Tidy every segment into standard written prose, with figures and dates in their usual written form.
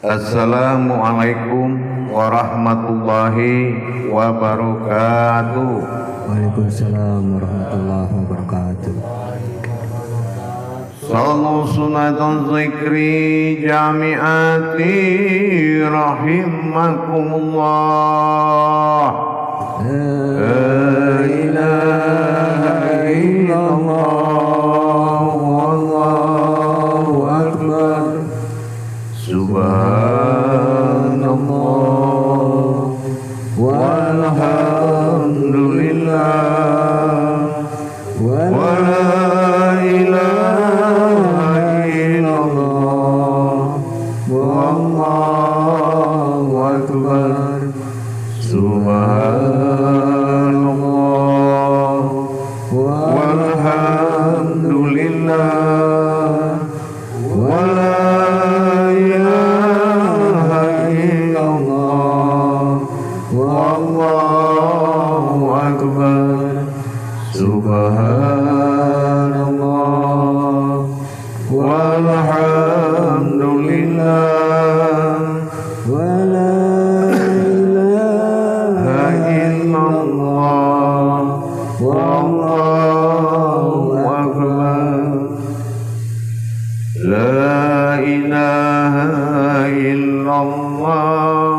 Assalamualaikum warahmatullahi wabarakatuh. Waalaikumsalam warahmatullahi wabarakatuh. Sallu sunatan zikri jami'ati rahimakumullah. La ilaha illallah wallahu akbar. Subhanallah walhamdulillah wa la ilaha illallah wallahu akbar. Subhanallah walhamdulillah wa la ilaha illallah wallahu akbar. Subhanallah walhamdulillah wa la ilaha illallah wallahu akbar. La ilaha illallah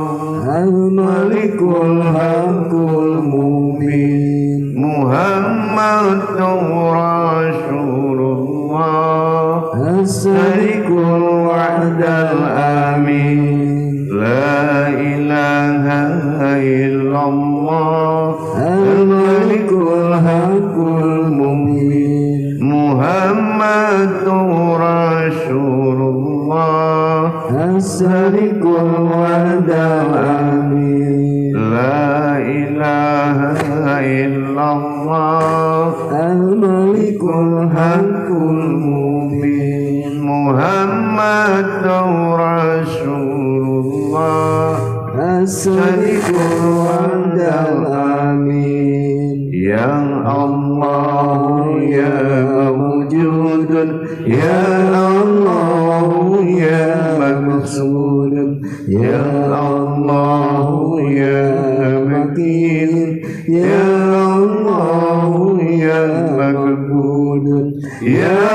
al-malikul haqqul mubin Muhammadur Rasulullah as-sadiqul wa'dal amin. La ilaha illallah al-malikul haqqul mubin Muhammadur Rasulullah as-sadiqul wa'dal amin. La ilaha illallah al-malikul haqqul mubin Muhammadur Rasulullah as-sadiqul wa'dal amin. Ya Allah ya mawjudun ya Allah ya maqsudun ya Allah ya makin ya Allah ya maqbudun ya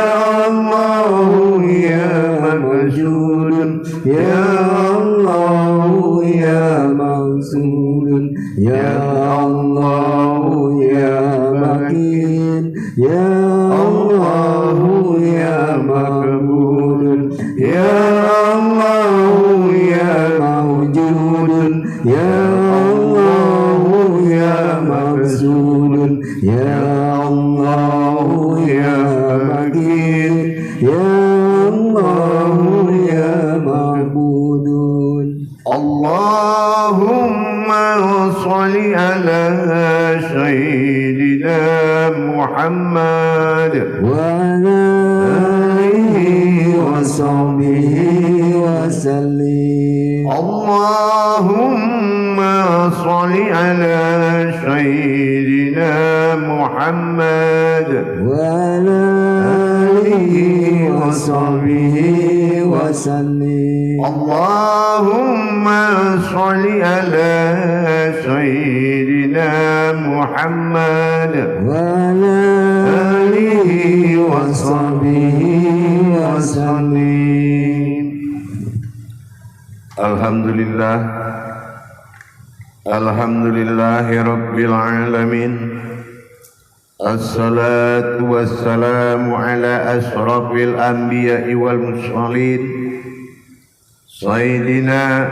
Allah ya maqsudun ya Allah ya maqsudun ya Allah ya makin ya Allah ya maqbudun ya Allah ya mawjudun ya Allah ya maqsudun ya Allah ya makin ya Allah ya ma'budun. Allahumma sholli ala sayyidina Muhammad wa ala alihi wa sahbihi wa sallim. Allahumma sholli ala sayyidina Muhammad wa ala alihi wa sahbihi wa sallim. Allahumma sholli ala sayyidina Muhammad wa ala alihi wa sahbihi wa sallim. Alhamdulillah, alhamdulillahi rabbil alamin. Assalatu wassalamu ala ashrafil anbiya'i wal mursalin sayyidina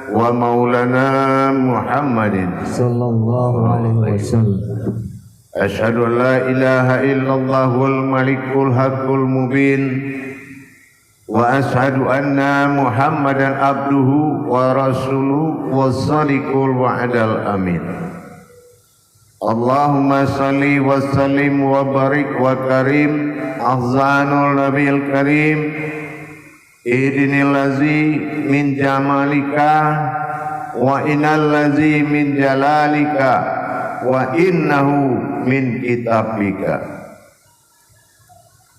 wa maulana Muhammadin sallallahu alaihi wasallam. Asyhadu an la ilaha illallah wal malikul haqqul mubin wa asyhadu anna Muhammadan abduhu wa rasuluhu was-sadiqul wa'dal amin. Allahumma salli wa sallim wa barik wa karim ahzanul nabiyil karim ihdinil ladzi min jamalika wa innal ladzi min jalalika wa innahu min kitabika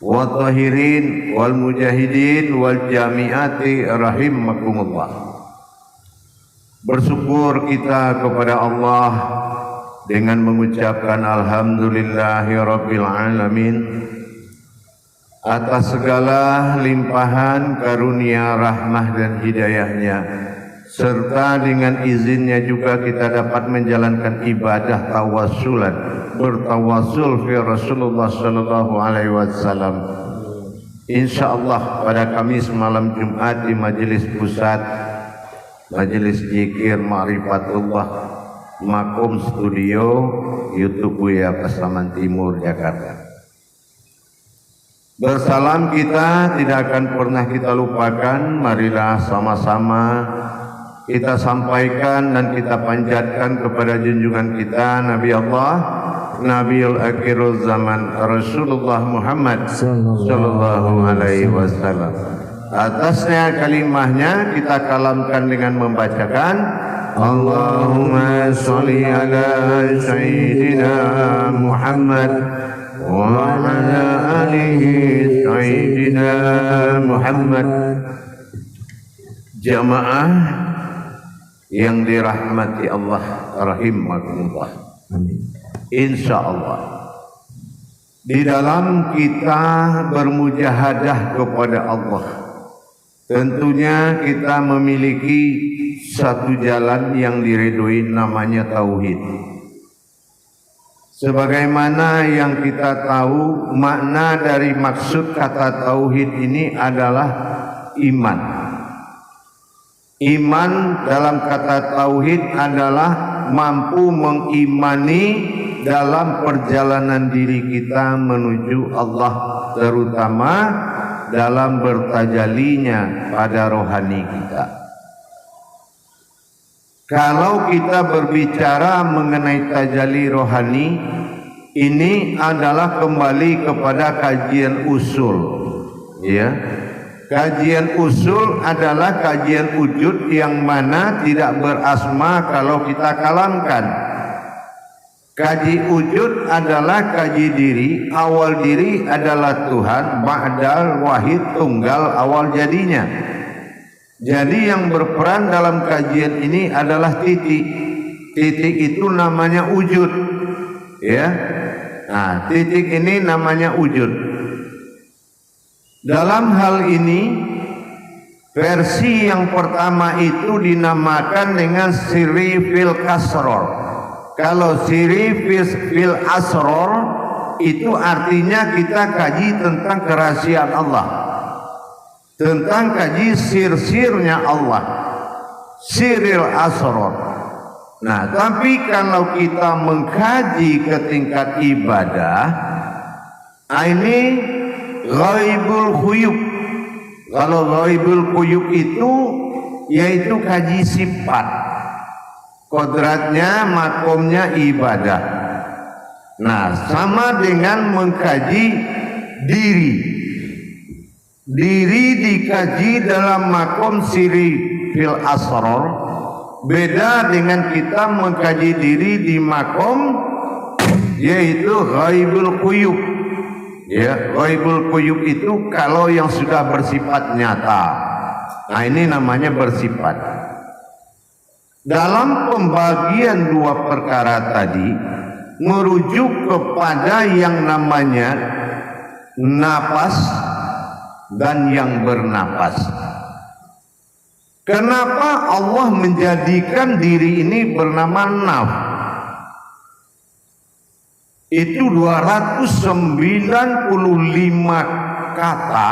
wa tahirin wal mujahidin wal jamiati rahimakumullah. Bersyukur kita kepada Allah dengan mengucapkan alhamdulillahi rabbil alamin atas segala limpahan karunia, rahmah dan hidayahnya, serta dengan izinnya juga kita dapat menjalankan ibadah tawassulan, bertawassul fi Rasulullah sallallahu alaihi wasallam. Insyaallah pada Kamis malam Jumat di majelis pusat Majelis Zikir Ma'rifatullah Makom Studio YouTube Buya Pasaman Timur Jakarta. Bersalam kita tidak akan pernah kita lupakan. Marilah sama-sama kita sampaikan dan kita panjatkan kepada junjungan kita Nabi Allah, Nabiul Akhirul Zaman, Rasulullah Muhammad sallallahu alaihi wasallam. Atasnya kalimahnya kita kalamkan dengan membacakan Allahumma sholli ala Sayyidina Muhammad wa ala alihi Sayyidina Muhammad. Jamaah yang dirahmati Allah rahimakumullah. Insyaallah di dalam kita bermujahadah kepada Allah, tentunya kita memiliki satu jalan yang diridhoi, namanya tauhid. Sebagaimana yang kita tahu, makna dari maksud kata tauhid ini adalah iman. Iman dalam kata tauhid adalah mampu mengimani dalam perjalanan diri kita menuju Allah, terutama dalam bertajalinya pada rohani kita. Kalau kita berbicara mengenai tajali rohani, ini adalah kembali kepada kajian usul, ya. Kajian usul adalah kajian wujud yang mana tidak berasma kalau kita kalamkan. Kaji wujud adalah kaji diri, awal diri adalah Tuhan, ba'dal wahid tunggal awal jadinya. Jadi yang berperan dalam kajian ini adalah titik. Titik itu namanya wujud, ya. Nah, titik ini namanya wujud. Dalam hal ini, versi yang pertama itu dinamakan dengan siri fil kasror. Kalau siri fil asror itu artinya kita kaji tentang kerahasiaan Allah, tentang kaji sir-sirnya Allah, siril asror. Nah, tapi kalau kita mengkaji ke tingkat ibadah, ini ghaibul khuyub. Kalau ghaibul khuyub itu yaitu kaji sifat, kodratnya, makomnya ibadah. Nah, sama dengan mengkaji diri. Diri dikaji dalam makom siri fil asror, beda dengan kita mengkaji diri di makom yaitu ghaibul khuyub. Ya, ghaibul khuyub itu kalau yang sudah bersifat nyata. Nah, ini namanya bersifat. Dalam pembagian dua perkara tadi merujuk kepada yang namanya napas dan yang bernapas. Kenapa Allah menjadikan diri ini bernama naf? Itu 295 kata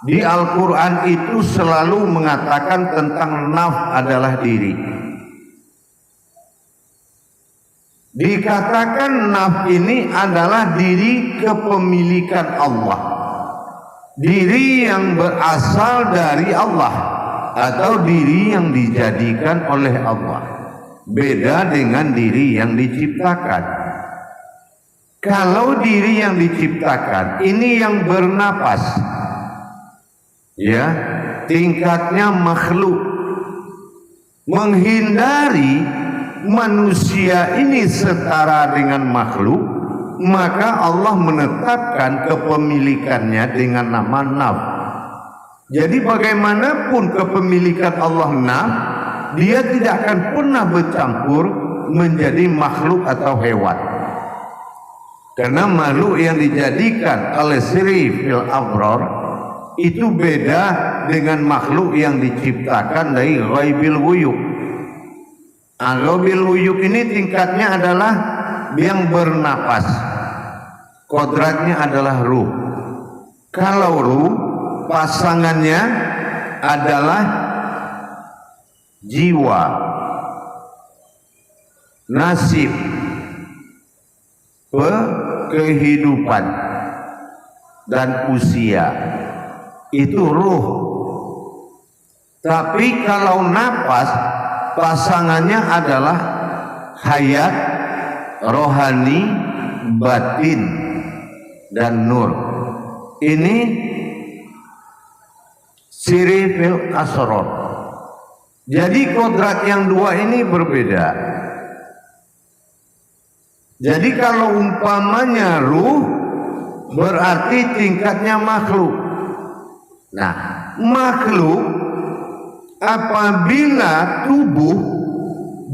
di Al-Quran itu selalu mengatakan tentang naf adalah diri. Dikatakan naf ini adalah diri kepemilikan Allah, diri yang berasal dari Allah atau diri yang dijadikan oleh Allah. Beda dengan diri yang diciptakan. Kalau diri yang diciptakan ini yang bernapas, ya, tingkatnya makhluk, menghindari manusia ini setara dengan makhluk, maka Allah menetapkan kepemilikannya dengan nama naf. Jadi bagaimanapun kepemilikan Allah naf, dia tidak akan pernah bercampur menjadi makhluk atau hewan. Karena makhluk yang dijadikan oleh sirif fil abror itu beda dengan makhluk yang diciptakan dari ghaibil wuyuk. Ghaibil wuyuk ini tingkatnya adalah yang bernapas, kodratnya adalah ruh. Kalau ruh, pasangannya adalah jiwa, nasib, kehidupan, dan usia. Itu ruh. Tapi kalau napas, pasangannya adalah hayat, rohani, batin, dan nur. Ini sirifil asror. Jadi kodrat yang dua ini berbeda. Jadi kalau umpamanya ruh, berarti tingkatnya makhluk. Nah, makhluk apabila tubuh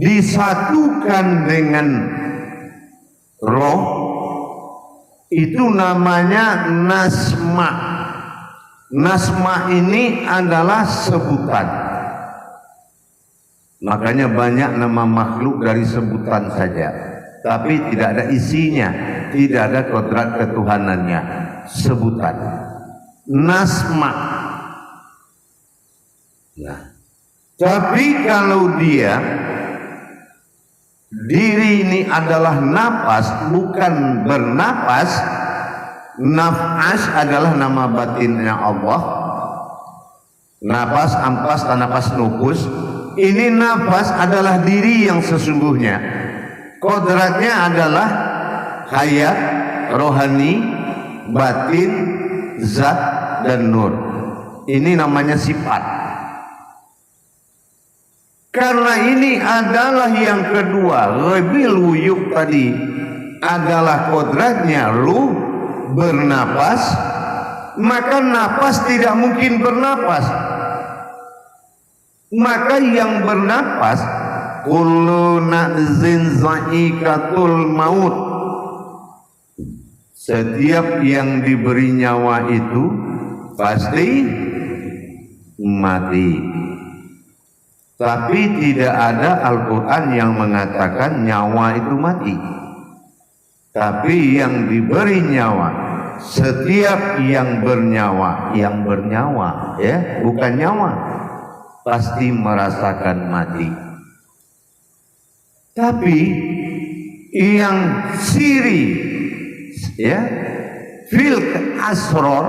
disatukan dengan roh, itu namanya nasma. Nasma ini adalah sebutan. Makanya banyak nama makhluk dari sebutan saja, tapi tidak ada isinya, tidak ada kodrat ketuhanannya. Sebutan nasma. Nah, tapi kalau dia diri ini adalah napas, bukan bernapas. Nafas adalah nama batinnya Allah. Napas, ampas, napas, nufus. Ini nafas adalah diri yang sesungguhnya. Kodratnya adalah hayat, rohani, batin, zat, dan nur. Ini namanya sifat. Karena ini adalah yang kedua, ghaibil wuyuk tadi adalah kodratnya ruh bernapas, maka napas tidak mungkin bernapas. Maka yang bernapas, kullu na'zin za'ikatul maut, setiap yang diberi nyawa itu pasti mati. Tapi tidak ada Al-Quran yang mengatakan nyawa itu mati. Tapi yang diberi nyawa, setiap yang bernyawa, ya, bukan nyawa, pasti merasakan mati. Tapi yang siri, ya, fil asror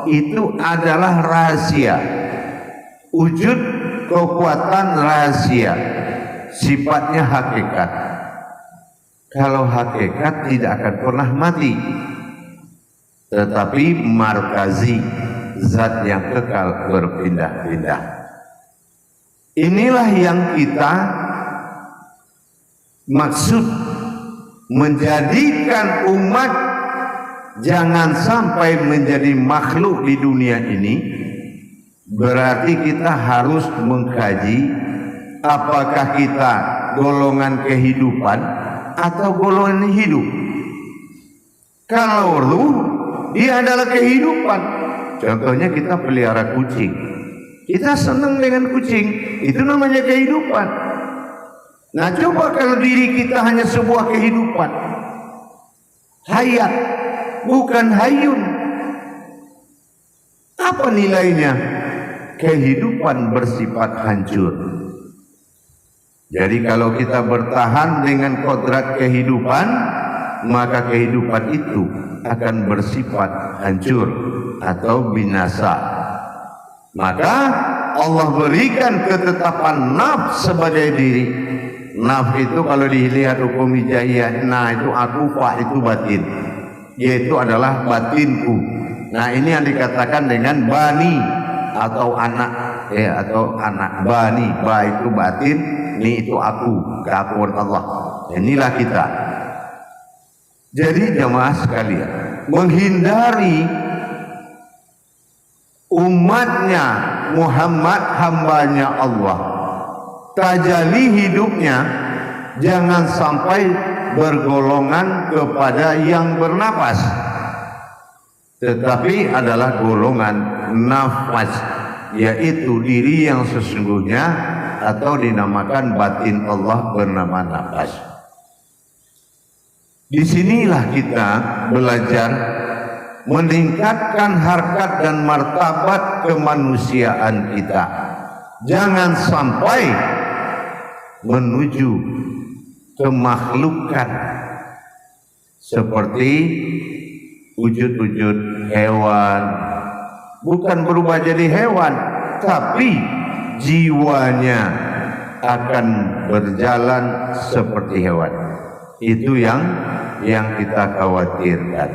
itu adalah rahasia, wujud kekuatan rahasia, sifatnya hakikat. Kalau hakikat tidak akan pernah mati, tetapi markazi, zat yang kekal berpindah-pindah. Inilah yang kita maksud, menjadikan umat jangan sampai menjadi makhluk di dunia ini. Berarti kita harus mengkaji apakah kita golongan kehidupan atau golongan hidup. Kalau ruh, dia adalah kehidupan. Contohnya kita pelihara kucing, kita senang dengan kucing, itu namanya kehidupan. Nah, coba kalau diri kita hanya sebuah kehidupan, hayat, bukan hayun, apa nilainya? Kehidupan bersifat hancur. Jadi kalau kita bertahan dengan kodrat kehidupan, maka kehidupan itu akan bersifat hancur atau binasa. Maka Allah berikan ketetapan nafs sebagai diri. Nafs itu kalau dilihat hukum hijaiyah, nah itu aku, fa itu batin, yaitu adalah batinku. Nah ini yang dikatakan dengan bani atau anak, ya, atau anak. Bani, ba itu batin, ni itu aku, keakuan Allah. Inilah kita. Jadi jamaah sekalian, menghindari umatnya Muhammad, hambanya Allah, tajalli hidupnya jangan sampai bergolongan kepada yang bernapas, tetapi adalah golongan nafas, yaitu diri yang sesungguhnya atau dinamakan batin Allah bernama nafas. Disinilah kita belajar meningkatkan harkat dan martabat kemanusiaan kita. Jangan sampai menuju kemakhlukan seperti wujud-wujud hewan. Bukan berubah jadi hewan, tapi jiwanya akan berjalan seperti hewan. Itu yang kita khawatirkan.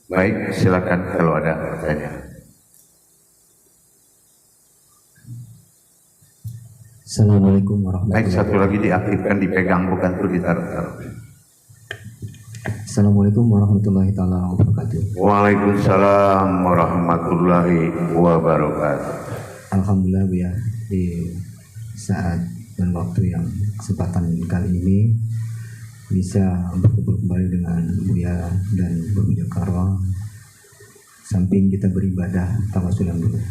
Baik, silakan kalau ada pertanyaan. Assalamualaikum warahmatullahi Baik, wabarakatuh. satu lagi diaktifkan, dipegang, bukan tuh ditaruh-taruh. Assalamualaikum warahmatullahi taala wabarakatuh. Waalaikumsalam warahmatullahi wabarakatuh. Alhamdulillah Bu ya, di saat dan waktu yang kesempatan kali ini bisa berkumpul kembali dengan Buya dan Bu Jakarta. Samping kita beribadah tawasulan dulu.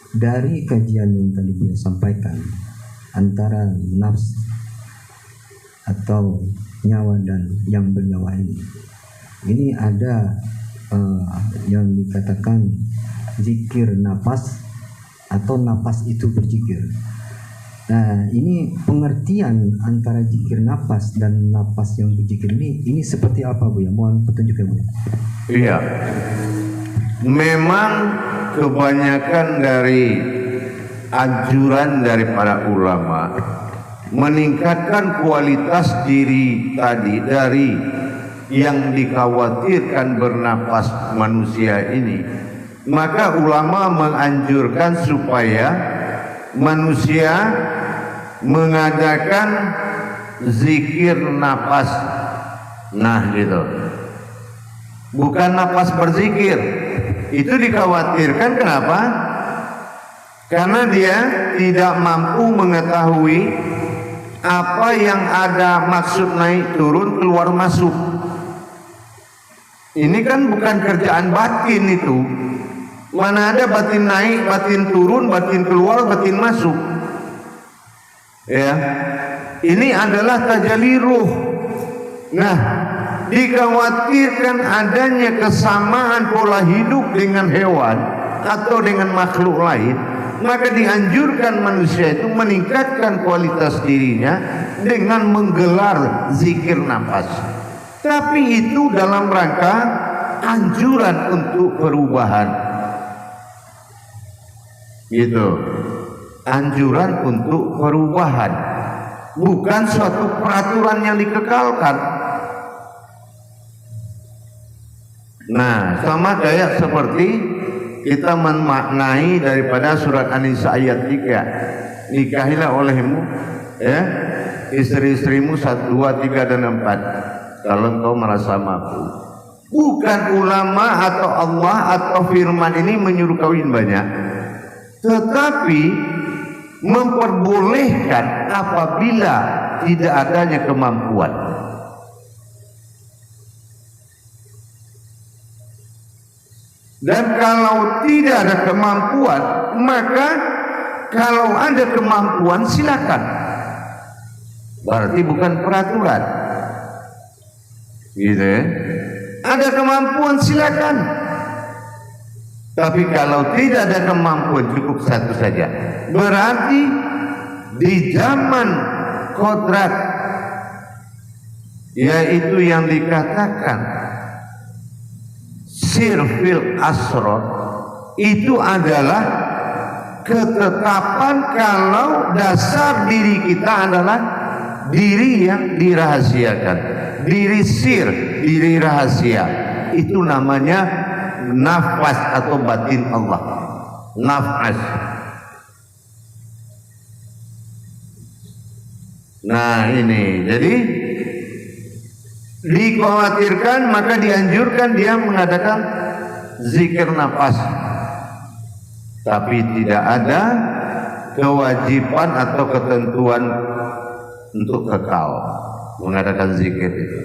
Dari kajian yang tadi Buya sampaikan, antara nafs atau nyawa dan yang bernyawa ini ada yang dikatakan zikir nafas atau nafas itu berzikir. Nah, ini pengertian antara zikir nafas dan nafas yang berzikir ini seperti apa Bu ya? Mohon petunjuk ya Bu. Iya, memang kebanyakan dari anjuran dari para ulama meningkatkan kualitas diri tadi dari yang dikhawatirkan bernapas manusia ini, maka ulama menganjurkan supaya manusia mengadakan zikir napas. Nah gitu, bukan napas berzikir. Itu dikhawatirkan kenapa? Karena dia tidak mampu mengetahui apa yang ada maksud naik turun keluar masuk. Ini kan bukan kerjaan batin itu. Mana ada batin naik, batin turun, batin keluar, batin masuk. Ya, ini adalah tajalli ruh. Nah, dikhawatirkan adanya kesamaan pola hidup dengan hewan atau dengan makhluk lain, maka dianjurkan manusia itu meningkatkan kualitas dirinya dengan menggelar zikir nafas. Tapi itu dalam rangka anjuran untuk perubahan. Gitu. Anjuran untuk perubahan, bukan suatu peraturan yang dikekalkan. Nah, sama kayak seperti kita memaknai daripada surat An-Nisa ayat 3, nikahilah olehmu ya istri-istrimu 1, 2, 3 dan 4 kalau engkau merasa mampu. Bukan ulama atau Allah atau firman ini menyuruh kawin banyak, tetapi memperbolehkan apabila tidak adanya kemampuan. Dan kalau tidak ada kemampuan, maka kalau ada kemampuan silakan. Berarti bukan peraturan. Gitu ya. Ada kemampuan silakan. Tapi kalau tidak ada kemampuan cukup satu saja. Berarti di zaman kodrat, yaitu yang dikatakan sirfil asror, itu adalah ketetapan kalau dasar diri kita adalah diri yang dirahasiakan, diri sir, diri rahasia. Itu namanya nafas atau batin Allah. Nafas. Nah ini, jadi dikhawatirkan maka dianjurkan dia mengadakan zikir nafas, tapi tidak ada kewajiban atau ketentuan untuk kekal mengadakan zikir itu.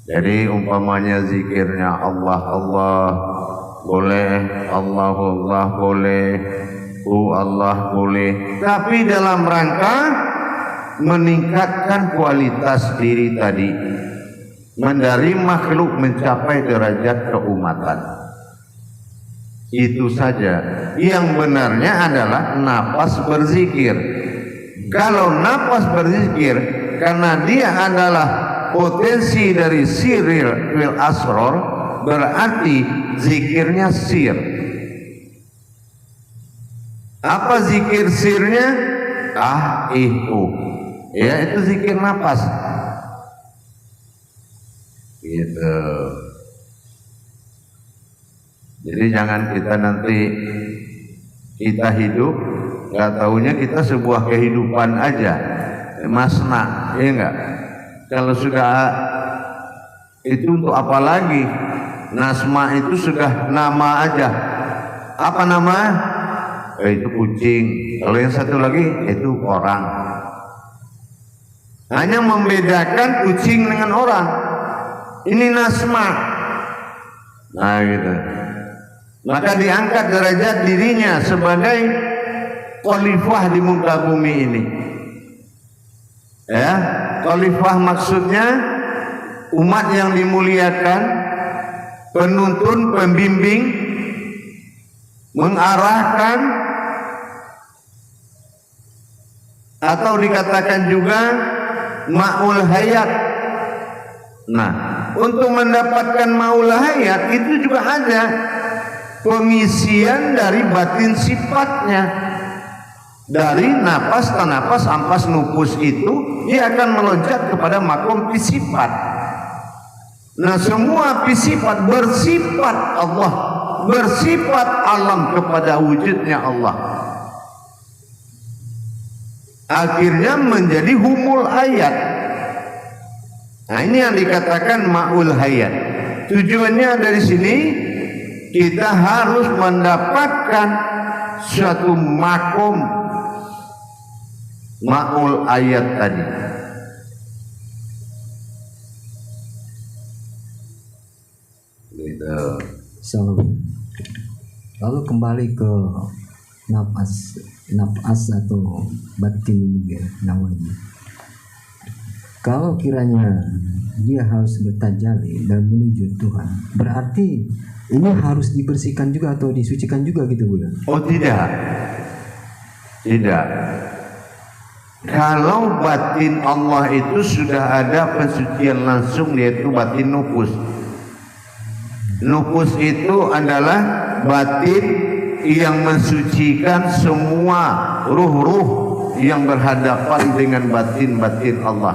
Jadi umpamanya zikirnya Allah Allah boleh, Allah Allah boleh, Allah boleh, tapi dalam rangka meningkatkan kualitas diri tadi, dari makhluk mencapai derajat keumatan. Itu saja. Yang benarnya adalah nafas berzikir. Kalau nafas berzikir karena dia adalah potensi dari siril fil asror, berarti zikirnya sir. Apa zikir sirnya? Ya, itu zikir nafas. Gitu. Jadi jangan kita nanti kita hidup nggak taunya kita sebuah kehidupan aja, masna, ya enggak? Kalau sudah itu untuk apa lagi? Nasma itu sudah nama aja. Apa nama? Itu kucing. Kalau yang satu lagi itu orang. Hanya membedakan kucing dengan orang. Ini nasma. Nah gitu. Maka diangkat derajat dirinya sebagai khalifah di muka bumi ini. Ya, khalifah maksudnya umat yang dimuliakan, penuntun, pembimbing, mengarahkan, atau dikatakan juga ma'ul hayat. Nah, untuk mendapatkan ma'ul hayat itu juga ada pengisian dari batin sifatnya. Dari napas, tanapas, ampas, nupus itu dia akan meloncat kepada makom pisifat. Nah, semua pisifat bersifat Allah, bersifat alam kepada wujudnya Allah. Akhirnya menjadi humul hayat. Nah, ini yang dikatakan ma'ul hayat. Tujuannya dari sini kita harus mendapatkan suatu makom ma'ul ayat tadi. Gitu. Lalu kembali ke nafas atau batin ini namanya. Kalau kiranya dia harus bertajalli dan menuju Tuhan, berarti ini harus dibersihkan juga atau disucikan juga gitu, Bu? Oh tidak. Tidak. Kalau batin Allah itu sudah ada pensucian langsung, yaitu batin nufus. Nufus itu adalah batin yang mensucikan semua ruh-ruh yang berhadapan dengan batin-batin Allah.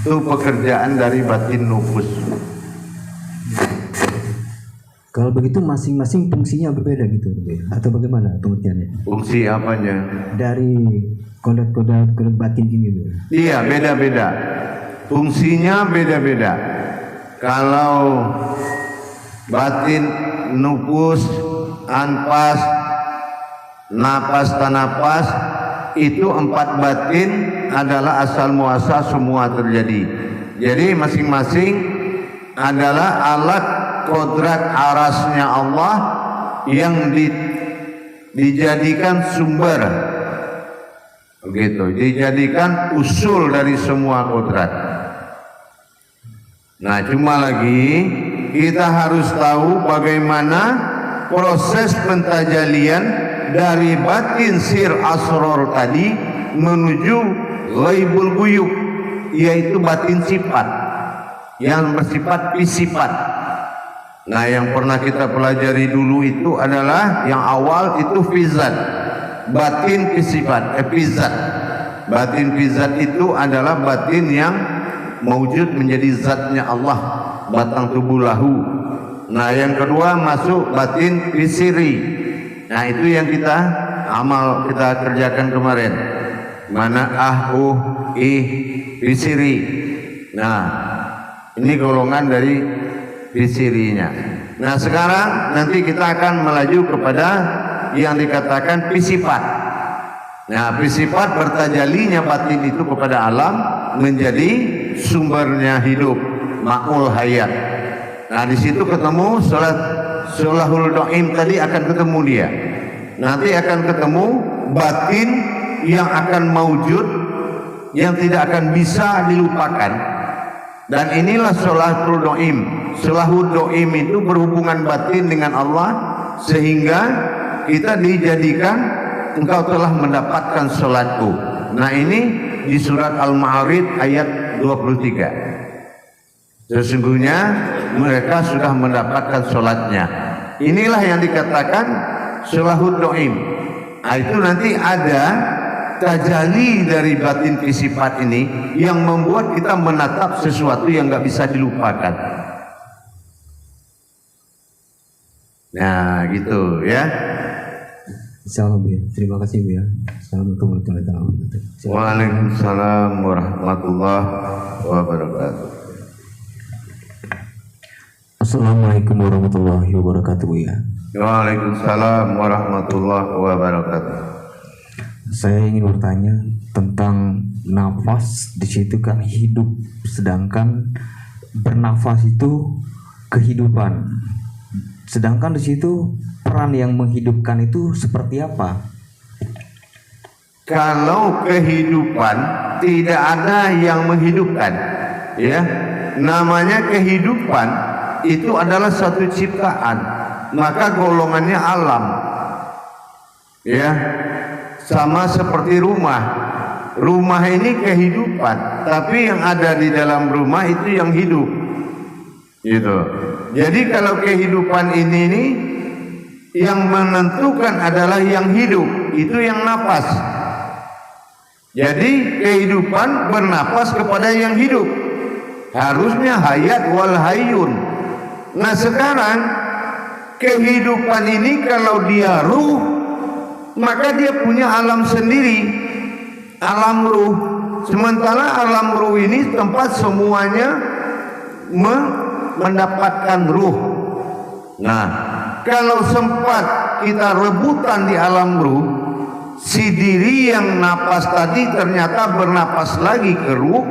Itu pekerjaan dari batin nufus. Kalau begitu masing-masing fungsinya berbeda gitu, atau bagaimana pengertiannya? Fungsi apanya? Dari kodrat batin ini, Bu. Iya, beda-beda. Fungsinya beda-beda. Kalau batin nufus, anpas, napas, tanapas, itu 4 batin adalah asal muasal semua terjadi. Jadi masing-masing adalah alat kodrat arasnya Allah yang dijadikan sumber, begitu, dijadikan usul dari semua kodrat. Nah, cuma lagi kita harus tahu bagaimana proses pentajalian dari batin sir asror tadi menuju ghaibul guyub, yaitu batin sifat yang bersifat pisifat. Nah, yang pernah kita pelajari dulu itu adalah yang awal itu fizat, batin pisifat, epizat. Batin fizat itu adalah batin yang mewujud menjadi zatnya Allah, batang tubuh lahu. Nah, yang kedua masuk batin fisiri. Nah, itu yang kita kerjakan kemarin. mana pisiri. Nah, ini golongan dari pisirinya. Nah, sekarang nanti kita akan melaju kepada yang dikatakan pisifat. Nah, pisifat bertajalinya batin itu kepada alam menjadi sumbernya hidup, ma'ul hayat. Nah, di situ ketemu Sholahul Do'im tadi akan ketemu dia. Nanti akan ketemu batin yang akan maujud, yang tidak akan bisa dilupakan. Dan inilah Sholahul Do'im. Sholahul Do'im itu berhubungan batin dengan Allah, sehingga kita dijadikan engkau telah mendapatkan sholatku. Nah, ini di surat Al-Ma'arij ayat 23. Sesungguhnya mereka sudah mendapatkan sholatnya. Inilah yang dikatakan Sholahul Do'im. Nah, itu nanti ada tajalli dari batin sifat ini yang membuat kita menatap sesuatu yang nggak bisa dilupakan. Nah, gitu ya. Insyaallah Bu ya. Terima kasih Bu ya. Assalamualaikum warahmatullahi wabarakatuh. Waalaikumsalam warahmatullahi wabarakatuh. Assalamualaikum warahmatullahi wabarakatuh Bu ya. Waalaikumsalam warahmatullahi wabarakatuh. Saya ingin bertanya tentang nafas. Di situ kan hidup, sedangkan bernafas itu kehidupan. Sedangkan di situ peran yang menghidupkan itu seperti apa? Kalau kehidupan tidak ada yang menghidupkan, ya, namanya kehidupan itu adalah satu ciptaan, maka golongannya alam, ya, sama seperti rumah. Rumah ini kehidupan, tapi yang ada di dalam rumah itu yang hidup, gitu. Jadi kalau kehidupan ini yang menentukan adalah yang hidup, itu yang nafas. Jadi kehidupan bernapas kepada yang hidup. Harusnya hayat wal hayyun. Nah, sekarang kehidupan ini kalau dia ruh, maka dia punya alam sendiri, alam ruh. Sementara alam ruh ini tempat semuanya mendapatkan ruh. Nah, kalau sempat kita rebutan di alam ruh, si diri yang napas tadi ternyata bernapas lagi ke ruh,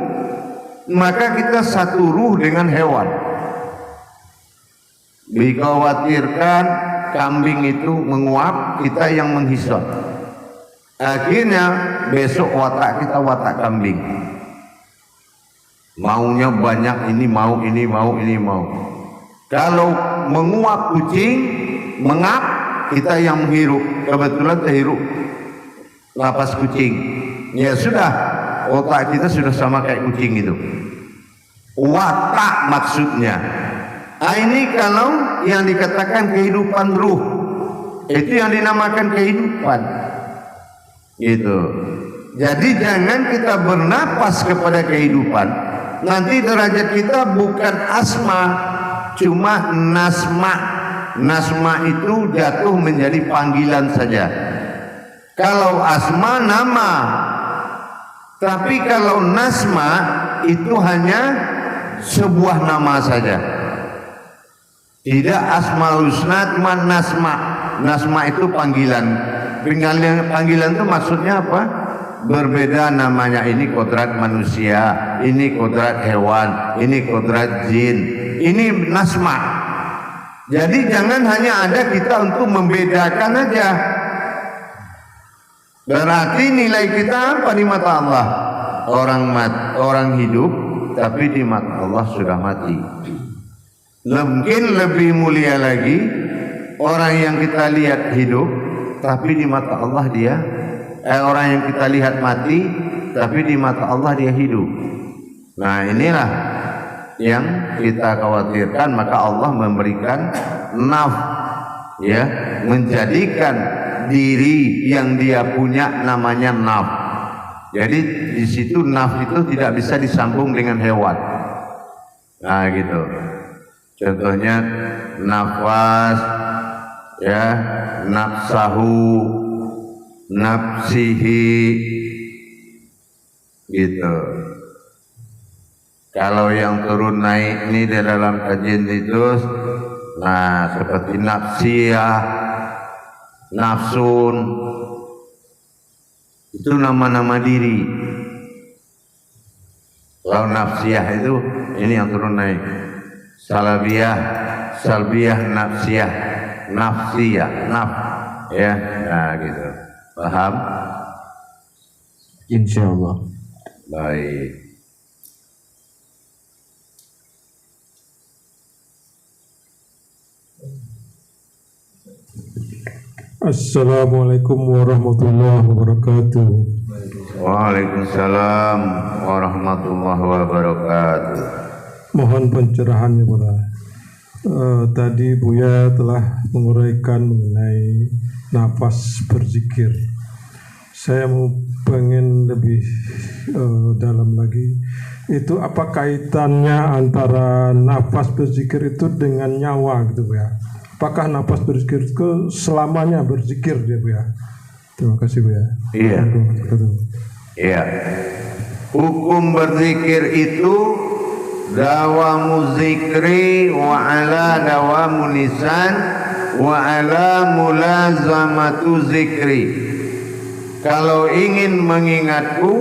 maka kita satu ruh dengan hewan. Dikhawatirkan kambing itu menguap, kita yang menghisap. Akhirnya besok watak kita watak kambing. Maunya banyak, ini mau, ini mau, ini mau. Kalau menguap kucing, mengap, kita yang menghirup. Kebetulan terhirup napas kucing. Ya sudah, otak kita sudah sama kayak kucing itu. Watak maksudnya. Nah, ini kalau yang dikatakan kehidupan ruh, itu yang dinamakan kehidupan, gitu. Jadi jangan kita bernapas kepada kehidupan, nanti derajat kita bukan asma, cuma nasma. Nasma itu jatuh menjadi panggilan saja. Kalau asma nama, tapi kalau nasma itu hanya sebuah nama saja. Tidak asmaul husna, cuma nasma. Nasma itu panggilan. Panggilan itu maksudnya apa? Berbeda namanya. Ini kodrat manusia, ini kodrat hewan, ini kodrat jin. Ini nasma. Jadi jangan hanya ada kita untuk membedakan aja. Berarti nilai kita apa di mata Allah? Orang hidup, tapi di mata Allah sudah mati. Mungkin lebih mulia lagi orang yang kita lihat hidup, tapi di mata Allah dia orang yang kita lihat mati, tapi di mata Allah dia hidup. Nah, inilah yang kita khawatirkan. Maka Allah memberikan ya, menjadikan diri yang dia punya namanya naf. Jadi di situ naf itu tidak bisa disambung dengan hewan. Nah, gitu. Contohnya nafas, ya, nafsahu, nafsihi, gitu. Kalau yang turun naik ini di dalam kajian itu, nah seperti nafsiyah, nafsun, itu nama-nama diri. Kalau nafsiyah itu ini yang turun naik. Salabiyah, salbiyah, nafsiyah, nafsiyah, ya, nah gitu. Paham? Insya Allah. Baik. Assalamualaikum warahmatullahi wabarakatuh. Waalaikumsalam warahmatullahi wabarakatuh. Mohon pencerahannya Bunda. Tadi Buya telah menguraikan mengenai nafas berzikir. Saya mau pengen lebih dalam lagi. Itu apa kaitannya antara nafas berzikir itu dengan nyawa gitu Buya? Apakah nafas berzikir itu selamanya berzikir dia Buya? Terima kasih Buya. Iya. Iya. Hukum berzikir itu dawamu zikri wa ala dawamu lisan wa ala mulazamatu zikri. Kalau ingin mengingatku,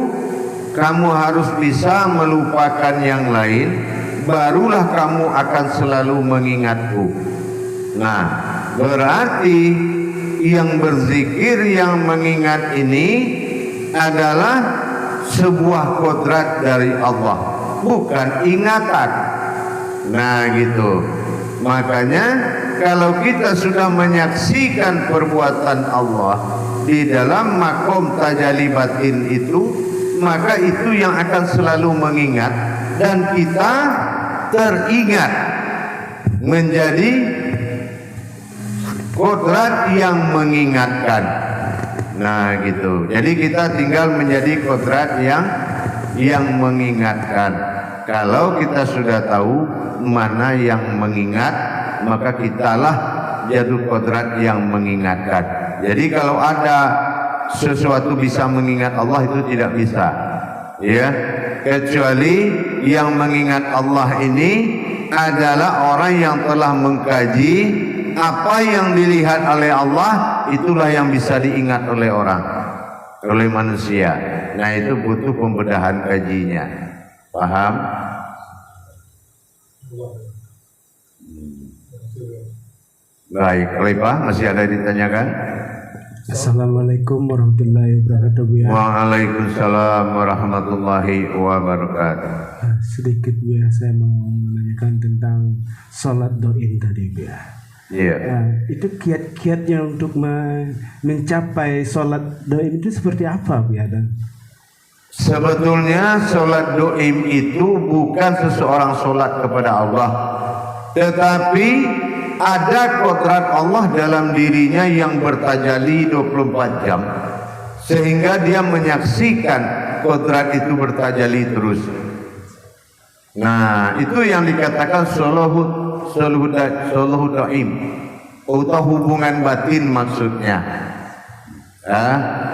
kamu harus bisa melupakan yang lain, barulah kamu akan selalu mengingatku. Nah, berarti yang berzikir, yang mengingat ini adalah sebuah kodrat dari Allah, bukan ingatan. Nah gitu. Makanya kalau kita sudah menyaksikan perbuatan Allah di dalam makom tajalli batin itu, maka itu yang akan selalu mengingat dan kita teringat menjadi kodrat yang mengingatkan. Nah gitu. Jadi kita tinggal menjadi kodrat yang mengingatkan. Kalau kita sudah tahu mana yang mengingat, maka kitalah jatuh kodrat yang mengingatkan. Jadi kalau ada sesuatu bisa mengingat Allah, itu tidak bisa, ya, kecuali yang mengingat Allah ini adalah orang yang telah mengkaji apa yang dilihat oleh Allah, itulah yang bisa diingat oleh orang, oleh manusia. Nah itu butuh pembedahan kajinya. Paham? Baik, Khalifah, masih ada ditanyakan? Assalamualaikum warahmatullahi wabarakatuh Buya. Waalaikumsalam warahmatullahi wabarakatuh. Sedikit Buya, saya mau menanyakan tentang sholat doin tadi Buya. Iya. Nah, itu kiat-kiatnya untuk mencapai sholat doim itu seperti apa Buya? Dan Sebetulnya sholat doim itu bukan seseorang sholat kepada Allah, tetapi ada kodrat Allah dalam dirinya yang bertajalli 24 jam, sehingga dia menyaksikan kodrat itu bertajalli terus. Nah itu yang dikatakan soluhu doim, atau hubungan batin maksudnya.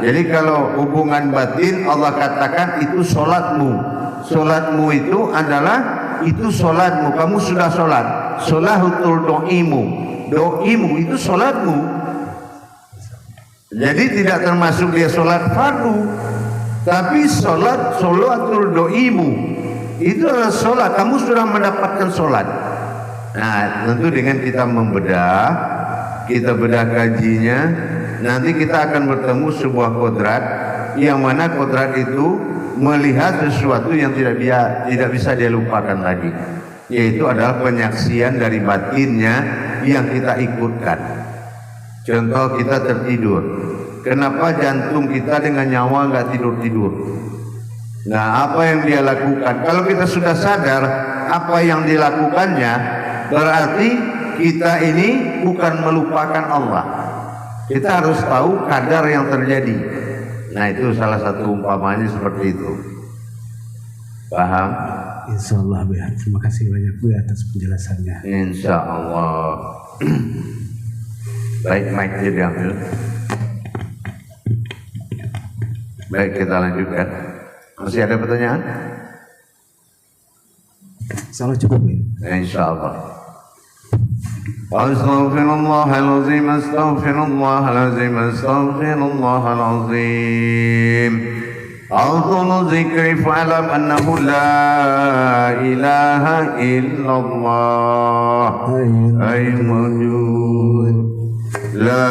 Jadi kalau hubungan batin Allah katakan itu solatmu. Solatmu itu adalah itu solatmu. Kamu sudah solat. Solahutul doimu. Doimu itu solatmu. Jadi tidak termasuk dia solat fardu, tapi solatul doimu itu adalah solat. Kamu sudah mendapatkan solat. Nah tentu dengan kita membedah, kita bedah kajinya, nanti kita akan bertemu sebuah kodrat yang mana kodrat itu melihat sesuatu yang tidak bisa dia lupakan lagi, yaitu adalah penyaksian dari batinnya yang kita ikutkan. Contoh, kita tertidur, kenapa jantung kita dengan nyawa nggak tidur-tidur? Nah apa yang dia lakukan? Kalau kita sudah sadar apa yang dilakukannya, berarti kita ini bukan melupakan Allah. Kita harus tahu kadar yang terjadi. Nah itu salah satu umpamanya seperti itu. Paham? Insya Allah Buya. Terima kasih banyak Buya atas penjelasannya. Insya Allah. Baik, mic diambil. Baik, kita lanjutkan. Masih ada pertanyaan? Salah cukup ya. Insyaallah. Astaghfirullahalazim, astaghfirullahalazim, astaghfirullahalazim. Afdalu zikri fa'lam annahu la ilaha illallah ay mawjud. La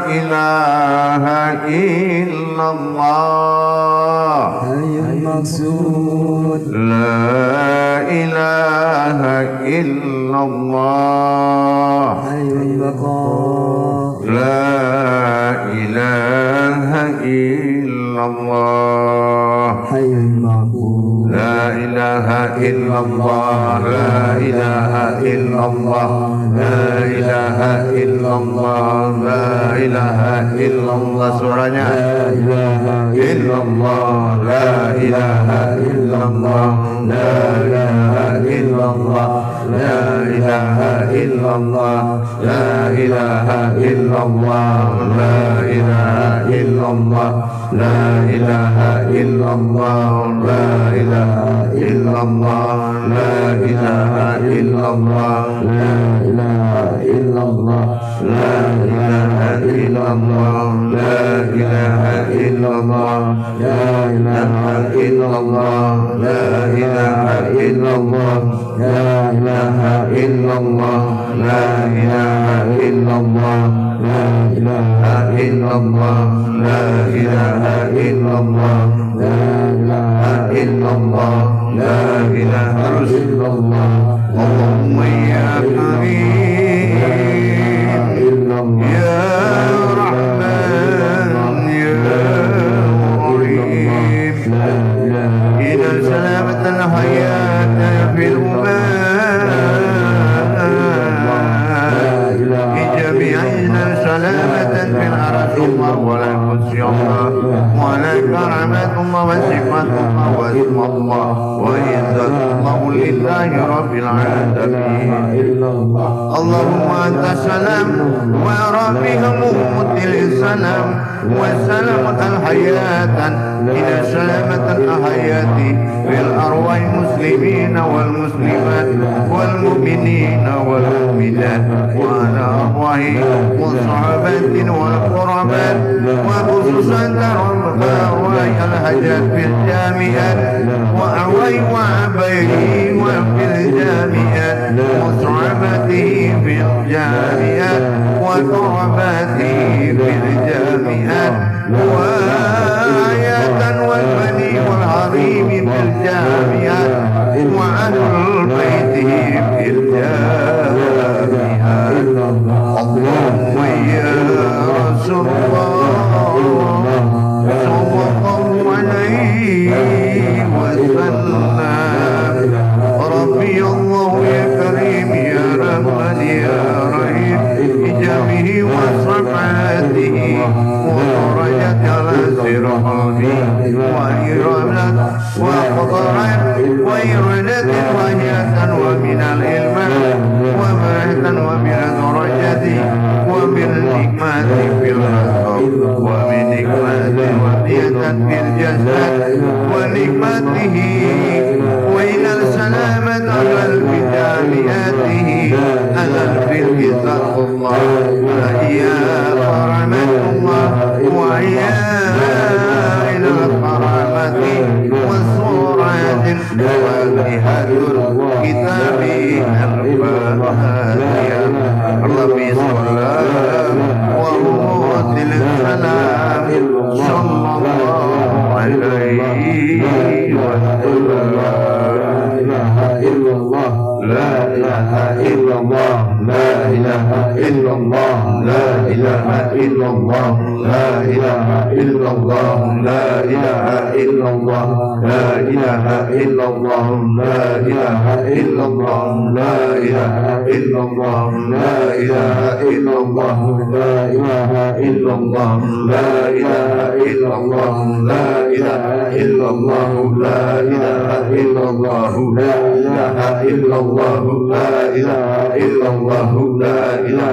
ilaha illallah Ay maksud. La ilaha illallah Ay baqa. La ilaha illallah Ay ma'bud. La ilaha illallah La ilaha illallah La ilaha illallah La ilaha illallah Suaranya illallah La ilaha illallah La ilaha illallah La ilaha illallah La ilaha illallah La ilaha illallah La ilaha illallah La ilaha illallah La ilaha illallah La ilaha illallah La ilaha illallah La ilaha illallah La ilaha illallah La ilaha illallah La ilaha illallah La ilaha illallah La ilaha illallah La ilaha illallah La ilaha illallah La ilaha illallah Allahumma ya Karim Ya Rahman Ya Rahim Ina salamatan hayata fil جميعنا سلامة في العرش الله ولا القدس الله ولا كرامة الله وصفات الله واسم الله وعزة الله لله رب العالمين اللهم أنت السلام وربهم مدل السلام والسلامة الحياة إلى سلامة الحياة في الأرواح المسلمين والمسلمات والمؤمنين والمؤمنات وعلى أرواح والصحابة والقربات وخصوصا أرواح الحجاج في الجامعات وأرواح وعبيه وفي الجامعات وصحابته في الجامعات وقرباته في الجامعات وآية والبني والحريم في الجامعات وعن بيته في الجامعات اللهم يا رسول الله صلى الله عليه وسلم ربي الله يا كريم يا رحمن يا رحيم بجامه وصفاته ودرجة على صراطه وإرادة وقدرة وإرادة وحياة ومن العلم ومهدا ومن درجة ومن نعمة في الرزق ومن نعمة ودية في الجسد ونعمته وإلى السلامة على البداياته على الفرق ذات الله وهي كرامة الله وهي إلى الكرامة والصورة وجهة الكتاب الفاتحة ربي السلام وروت السلام صلى الله عليه وسلم لا إله إلا الله لا إله إلا الله لا إله إلا الله لا إله إلا الله لا إله إلا الله لا إله إلا الله لا إله إلا الله لا إله إلا الله لا إله إلا الله لا إله إلا الله لا إله إلا الله لا إله إلا الله لا إله إلا الله لا إله إلا الله لا إله إلا الله لا إله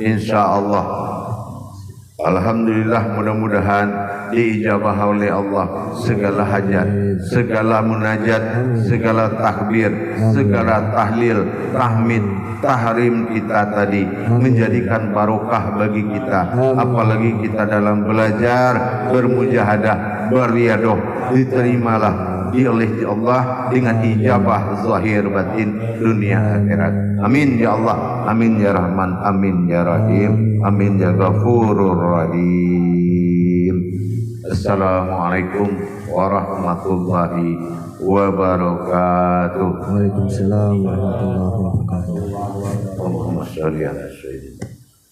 insyaallah. Alhamdulillah, mudah-mudahan diijabah oleh Allah segala hajat, segala munajat, segala takbir, segala tahlil, tahmid, tahrim kita tadi menjadikan barokah bagi kita. Apalagi kita dalam belajar, bermujahadah, beriadah, diterimalah oleh Allah dengan ijabah zahir batin dunia akhirat. Amin ya Allah, amin ya Rahman, amin ya Rahim, amin ya Ghafurur Rahim. Assalamualaikum warahmatullahi wabarakatuh. Waalaikumsalam warahmatullahi wabarakatuh. Allahumma sholli ala sayyidina